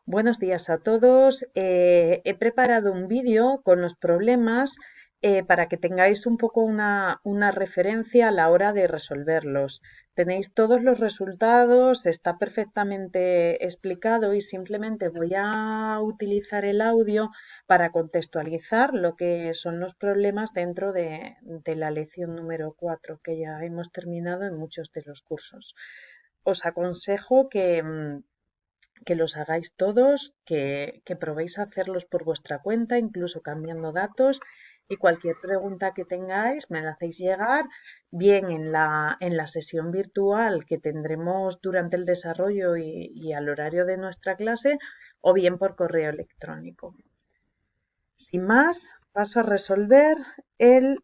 Buenos días a todos. He preparado un vídeo con los problemas para que tengáis un poco una referencia a la hora de resolverlos. Tenéis todos los resultados, está perfectamente explicado y simplemente voy a utilizar el audio para contextualizar lo que son los problemas dentro de la lección número 4 que ya hemos terminado en muchos de los cursos. Os aconsejo que los hagáis todos, que probéis a hacerlos por vuestra cuenta, incluso cambiando datos, y cualquier pregunta que tengáis me la hacéis llegar, bien en la sesión virtual que tendremos durante el desarrollo y al horario de nuestra clase, o bien por correo electrónico. Sin más, paso a resolver el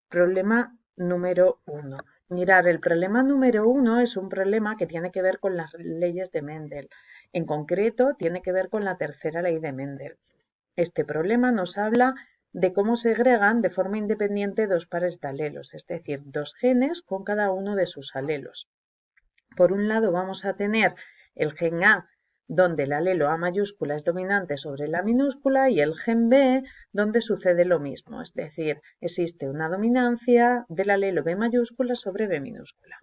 problema número 1. Mirar, el problema número 1 es un problema que tiene que ver con las leyes de Mendel. En concreto, tiene que ver con la tercera ley de Mendel. Este problema nos habla de cómo segregan de forma independiente dos pares de alelos, es decir, dos genes con cada uno de sus alelos. Por un lado vamos a tener el gen A, donde el alelo A mayúscula es dominante sobre la minúscula, y el gen B, donde sucede lo mismo, es decir, existe una dominancia del alelo B mayúscula sobre B minúscula.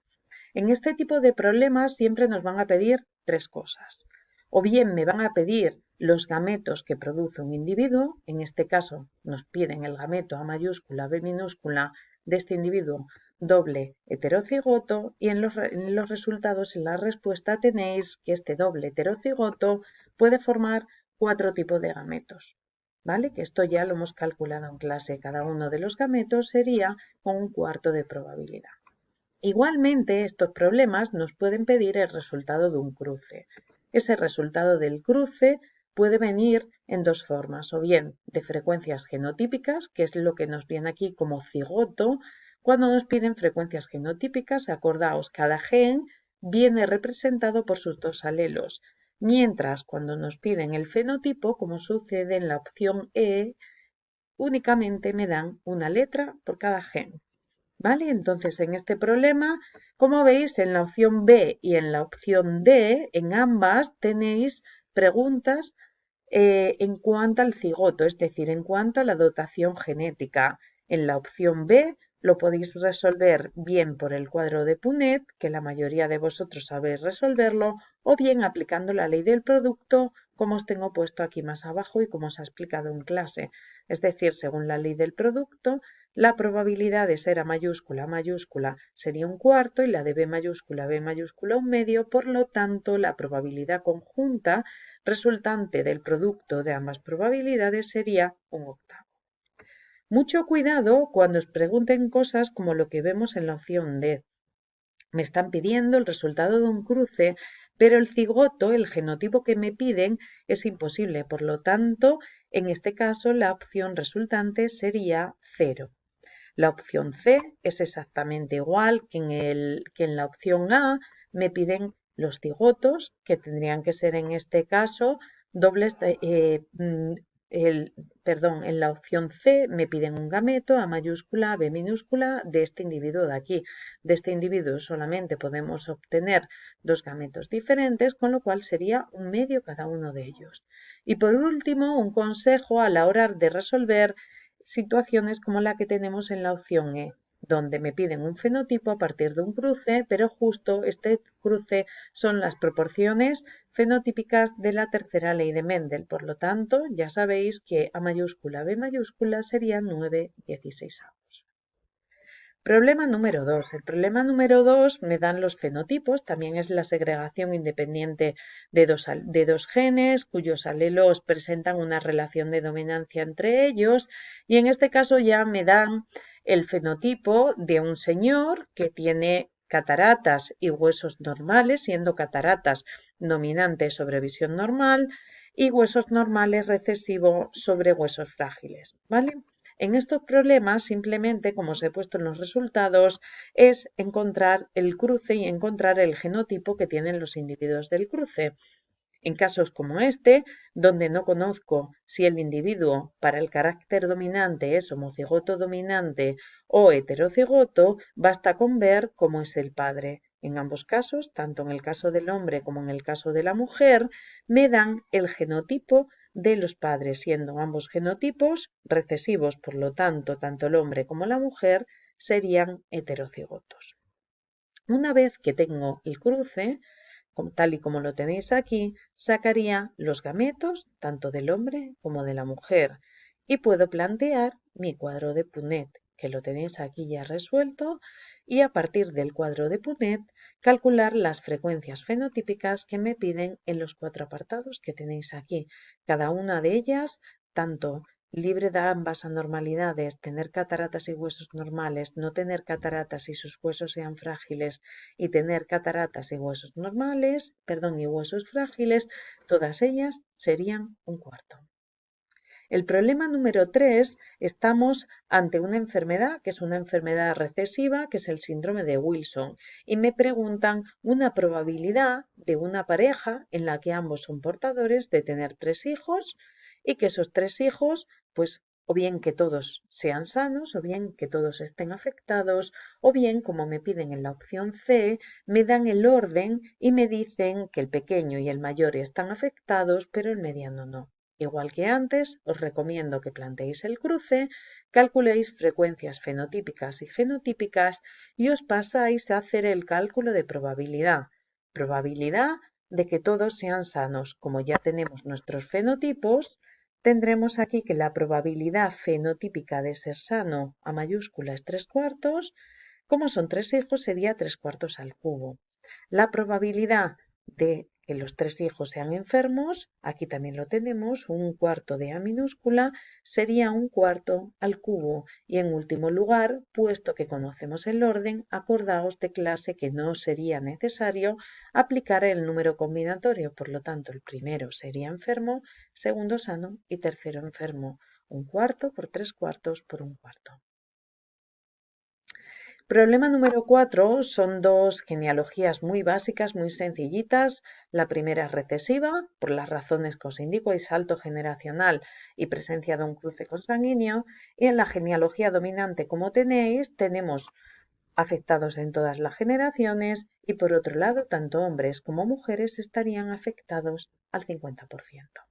En este tipo de problemas siempre nos van a pedir tres cosas. O bien me van a pedir los gametos que produce un individuo, en este caso nos piden el gameto A mayúscula, B minúscula de este individuo doble heterocigoto, y en los resultados, en la respuesta, tenéis que este doble heterocigoto puede formar cuatro tipos de gametos. ¿Vale? Que esto ya lo hemos calculado en clase. Cada uno de los gametos sería con un cuarto de probabilidad. Igualmente, estos problemas nos pueden pedir el resultado de un cruce. Ese resultado del cruce puede venir en dos formas, o bien de frecuencias genotípicas, que es lo que nos viene aquí como cigoto. Cuando nos piden frecuencias genotípicas, acordaos, cada gen viene representado por sus dos alelos, mientras cuando nos piden el fenotipo, como sucede en la opción E, únicamente me dan una letra por cada gen. ¿Vale? Entonces, en este problema, como veis, en la opción B y en la opción D, en ambas tenéis preguntas en cuanto al cigoto, es decir, en cuanto a la dotación genética. En la opción B lo podéis resolver bien por el cuadro de Punnett, que la mayoría de vosotros sabéis resolverlo, o bien aplicando la ley del producto, como os tengo puesto aquí más abajo y como os ha explicado en clase. Es decir, según la ley del producto, la probabilidad de ser A mayúscula sería un cuarto y la de B mayúscula un medio. Por lo tanto, la probabilidad conjunta resultante del producto de ambas probabilidades sería un octavo. Mucho cuidado cuando os pregunten cosas como lo que vemos en la opción D. Me están pidiendo el resultado de un cruce, pero el cigoto, el genotipo que me piden, es imposible. Por lo tanto, en este caso, la opción resultante sería 0. La opción C es exactamente igual que en la opción A. Me piden los cigotos, que tendrían que ser en este caso dobles en la opción C me piden un gameto A mayúscula, B minúscula de este individuo de aquí. De este individuo solamente podemos obtener dos gametos diferentes, con lo cual sería un medio cada uno de ellos. Y por último, un consejo a la hora de resolver situaciones como la que tenemos en la opción E, donde me piden un fenotipo a partir de un cruce, pero justo este cruce son las proporciones fenotípicas de la tercera ley de Mendel. Por lo tanto, ya sabéis que A mayúscula, B mayúscula serían 9/16. Problema número 2. El problema número 2 me dan los fenotipos, también es la segregación independiente de dos genes cuyos alelos presentan una relación de dominancia entre ellos, y en este caso ya me dan el fenotipo de un señor que tiene cataratas y huesos normales, siendo cataratas dominante sobre visión normal y huesos normales recesivo sobre huesos frágiles, ¿vale? En estos problemas, simplemente, como os he puesto en los resultados, es encontrar el cruce y encontrar el genotipo que tienen los individuos del cruce. En casos como este, donde no conozco si el individuo para el carácter dominante es homocigoto dominante o heterocigoto, basta con ver cómo es el padre. En ambos casos, tanto en el caso del hombre como en el caso de la mujer, me dan el genotipo de los padres, siendo ambos genotipos recesivos, por lo tanto, tanto el hombre como la mujer serían heterocigotos. Una vez que tengo el cruce, tal y como lo tenéis aquí, sacaría los gametos tanto del hombre como de la mujer y puedo plantear mi cuadro de Punnett, que lo tenéis aquí ya resuelto, y a partir del cuadro de Punnett calcular las frecuencias fenotípicas que me piden en los 4 apartados que tenéis aquí. Cada una de ellas, tanto libre de ambas anormalidades, tener cataratas y huesos normales, no tener cataratas y sus huesos sean frágiles, y tener cataratas y huesos normales, y huesos frágiles, todas ellas serían un cuarto. El problema número 3, estamos ante una enfermedad que es una enfermedad recesiva, que es el síndrome de Wilson, y me preguntan una probabilidad de una pareja en la que ambos son portadores de tener 3 hijos y que esos 3 hijos, pues o bien que todos sean sanos, o bien que todos estén afectados, o bien, como me piden en la opción C, me dan el orden y me dicen que el pequeño y el mayor están afectados, pero el mediano no. Igual que antes, os recomiendo que planteéis el cruce, calculéis frecuencias fenotípicas y genotípicas y os pasáis a hacer el cálculo de probabilidad. Probabilidad de que todos sean sanos. Como ya tenemos nuestros fenotipos, tendremos aquí que la probabilidad fenotípica de ser sano a mayúscula es 3/4. Como son 3 hijos, sería 3/4 al cubo. La probabilidad de que los 3 hijos sean enfermos, aquí también lo tenemos, 1/4 de A minúscula sería 1/4 al cubo. Y en último lugar, puesto que conocemos el orden, acordaos de clase que no sería necesario aplicar el número combinatorio, por lo tanto el primero sería enfermo, segundo sano y tercero enfermo. 1/4 por 3/4 por 1/4. Problema número 4 son dos genealogías muy básicas, muy sencillitas. La primera es recesiva, por las razones que os indico, hay salto generacional y presencia de un cruce consanguíneo. Y en la genealogía dominante, como tenéis, tenemos afectados en todas las generaciones y por otro lado, tanto hombres como mujeres estarían afectados al 50%.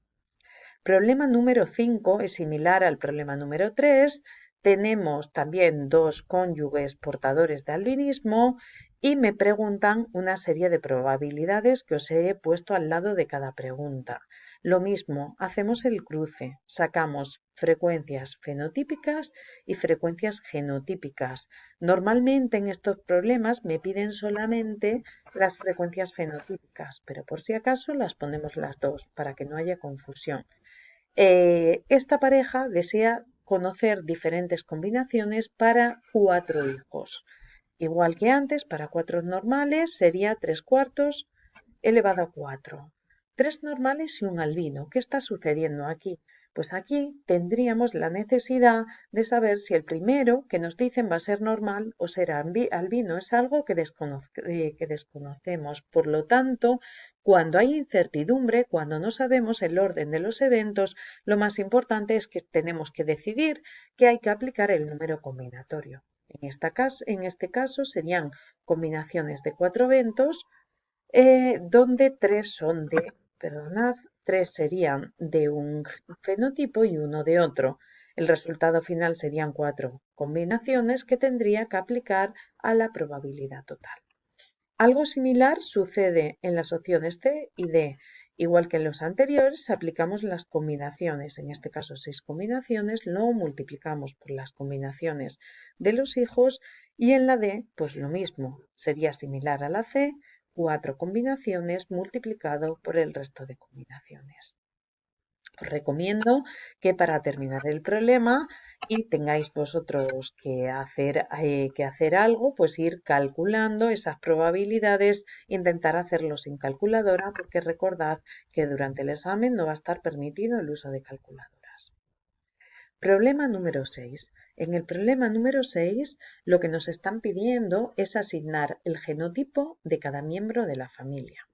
Problema número 5 es similar al problema número 3. Tenemos también dos cónyuges portadores de albinismo y me preguntan una serie de probabilidades que os he puesto al lado de cada pregunta. Lo mismo, hacemos el cruce, sacamos frecuencias fenotípicas y frecuencias genotípicas. Normalmente en estos problemas me piden solamente las frecuencias fenotípicas, pero por si acaso las ponemos las dos para que no haya confusión. Esta pareja desea conocer diferentes combinaciones para 4 hijos. Igual que antes, para 4 normales sería 3/4 elevado a 4. 3 normales y un albino. ¿Qué está sucediendo aquí? Pues aquí tendríamos la necesidad de saber si el primero que nos dicen va a ser normal o será albino. Es algo que desconocemos. Por lo tanto, cuando hay incertidumbre, cuando no sabemos el orden de los eventos, lo más importante es que tenemos que decidir que hay que aplicar el número combinatorio. En este caso serían combinaciones de 4 eventos, donde 3 serían de un fenotipo y uno de otro. El resultado final serían 4 combinaciones que tendría que aplicar a la probabilidad total. Algo similar sucede en las opciones C y D. Igual que en los anteriores, aplicamos las combinaciones, en este caso 6 combinaciones, lo multiplicamos por las combinaciones de los hijos y en la D, pues lo mismo, sería similar a la C, 4 combinaciones multiplicado por el resto de combinaciones. Os recomiendo que para terminar el problema y tengáis vosotros que hacer algo, pues ir calculando esas probabilidades, intentar hacerlo sin calculadora, porque recordad que durante el examen no va a estar permitido el uso de calculadoras. Problema número 6. En el problema número 6, lo que nos están pidiendo es asignar el genotipo de cada miembro de la familia.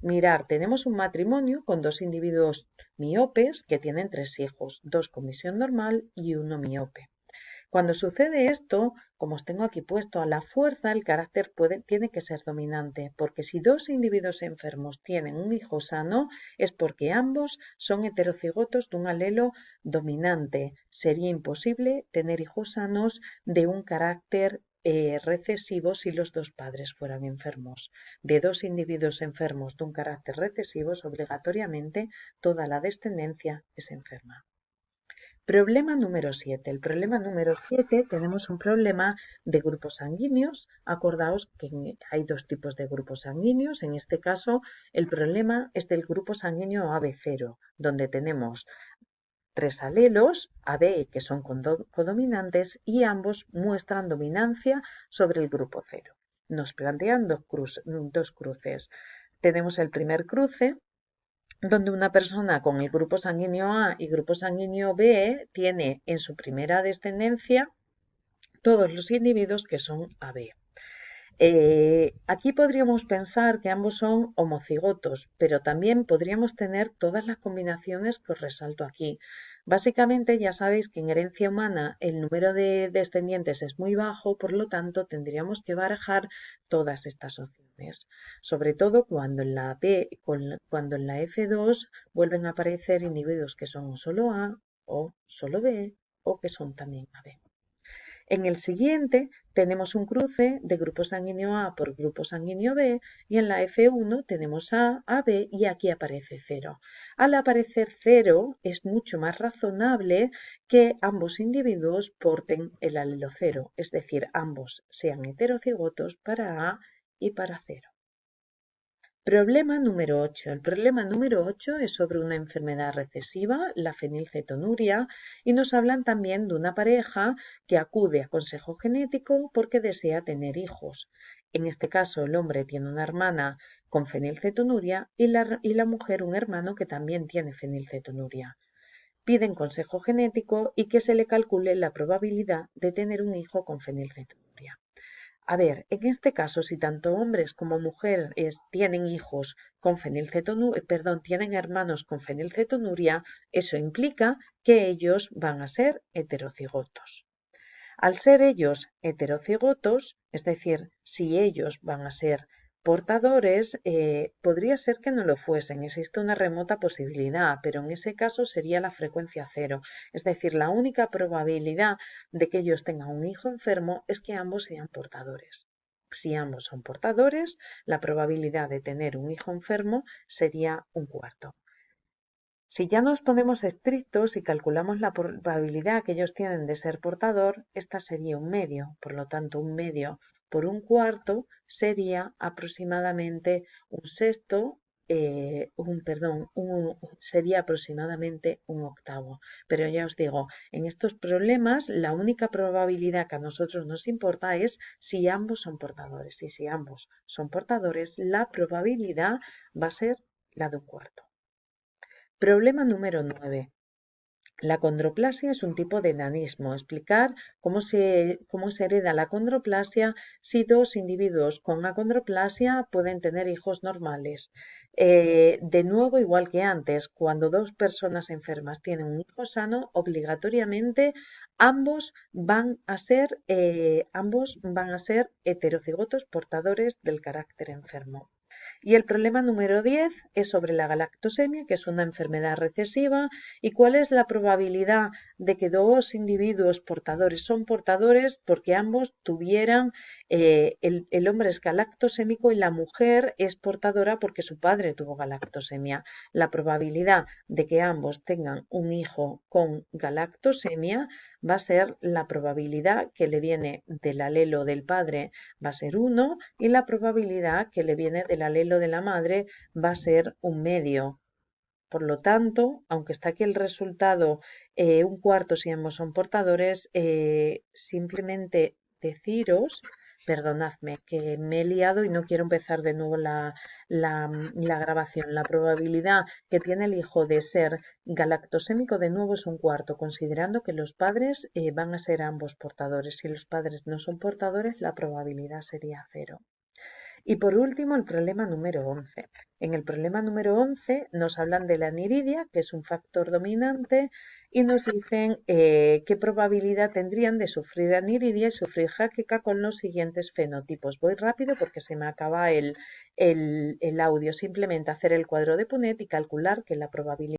Mirar, tenemos un matrimonio con dos individuos miopes que tienen 3 hijos, 2 con visión normal y 1 miope. Cuando sucede esto, como os tengo aquí puesto, a la fuerza el carácter tiene que ser dominante, porque si dos individuos enfermos tienen un hijo sano, es porque ambos son heterocigotos de un alelo dominante. Sería imposible tener hijos sanos de un carácter recesivo si los dos padres fueran enfermos. De dos individuos enfermos de un carácter recesivo, obligatoriamente toda la descendencia es enferma. Problema número 7. El problema número 7 tenemos un problema de grupos sanguíneos. Acordaos que hay dos tipos de grupos sanguíneos. En este caso, el problema es del grupo sanguíneo AB0, donde tenemos 3 alelos, AB, que son codominantes, y ambos muestran dominancia sobre el grupo 0. Nos plantean dos cruces. Tenemos el primer cruce, donde una persona con el grupo sanguíneo A y grupo sanguíneo B tiene en su primera descendencia todos los individuos que son AB. Aquí podríamos pensar que ambos son homocigotos, pero también podríamos tener todas las combinaciones que os resalto aquí. Básicamente ya sabéis que en herencia humana el número de descendientes es muy bajo, por lo tanto tendríamos que barajar todas estas opciones, sobre todo cuando en la F2 vuelven a aparecer individuos que son solo A o solo B o que son también AB. En el siguiente tenemos un cruce de grupo sanguíneo A por grupo sanguíneo B y en la F1 tenemos A, AB y aquí aparece 0. Al aparecer 0 es mucho más razonable que ambos individuos porten el alelo 0, es decir, ambos sean heterocigotos para A y para 0. Problema número 8. El problema número 8 es sobre una enfermedad recesiva, la fenilcetonuria, y nos hablan también de una pareja que acude a consejo genético porque desea tener hijos. En este caso, el hombre tiene una hermana con fenilcetonuria y la mujer un hermano que también tiene fenilcetonuria. Piden consejo genético y que se le calcule la probabilidad de tener un hijo con fenilcetonuria. A ver, en este caso, si tanto hombres como mujeres tienen hijos con tienen hermanos con fenilcetonuria, eso implica que ellos van a ser heterocigotos. Al ser ellos heterocigotos, es decir, si ellos van a ser portadores, podría ser que no lo fuesen, existe una remota posibilidad, pero en ese caso sería la frecuencia 0, es decir, la única probabilidad de que ellos tengan un hijo enfermo es que ambos sean portadores. Si ambos son portadores, la probabilidad de tener un hijo enfermo sería 1/4. Si ya nos ponemos estrictos y calculamos la probabilidad que ellos tienen de ser portador, esta sería 1/2. Por lo tanto, 1/2 por 1/4 sería aproximadamente 1/6, sería aproximadamente 1/8. Pero ya os digo, en estos problemas la única probabilidad que a nosotros nos importa es si ambos son portadores. Y si ambos son portadores, la probabilidad va a ser la de 1/4. Problema número 9. La condroplasia es un tipo de enanismo. Explicar cómo se hereda la condroplasia si dos individuos con acondroplasia pueden tener hijos normales. De nuevo, igual que antes, cuando dos personas enfermas tienen un hijo sano, obligatoriamente ambos van a ser heterocigotos portadores del carácter enfermo. Y el problema número 10 es sobre la galactosemia, que es una enfermedad recesiva, y cuál es la probabilidad de que dos individuos portadores son portadores porque ambos tuvieran, el hombre es galactosémico y la mujer es portadora porque su padre tuvo galactosemia. La probabilidad de que ambos tengan un hijo con galactosemia va a ser la probabilidad que le viene del alelo del padre va a ser 1 y la probabilidad que le viene del alelo de la madre va a ser 1/2. Por lo tanto, aunque está aquí el resultado 1/4 si ambos son portadores, simplemente deciros, perdonadme, que me he liado y no quiero empezar de nuevo la grabación. La probabilidad que tiene el hijo de ser galactosémico de nuevo es 1/4, considerando que los padres van a ser ambos portadores. Si los padres no son portadores, la probabilidad sería 0. Y por último, el problema número 11. En el problema número 11 nos hablan de la aniridia, que es un factor dominante, y nos dicen qué probabilidad tendrían de sufrir aniridia y sufrir jaqueca con los siguientes fenotipos. Voy rápido porque se me acaba el audio. Simplemente hacer el cuadro de Punnett y calcular que la probabilidad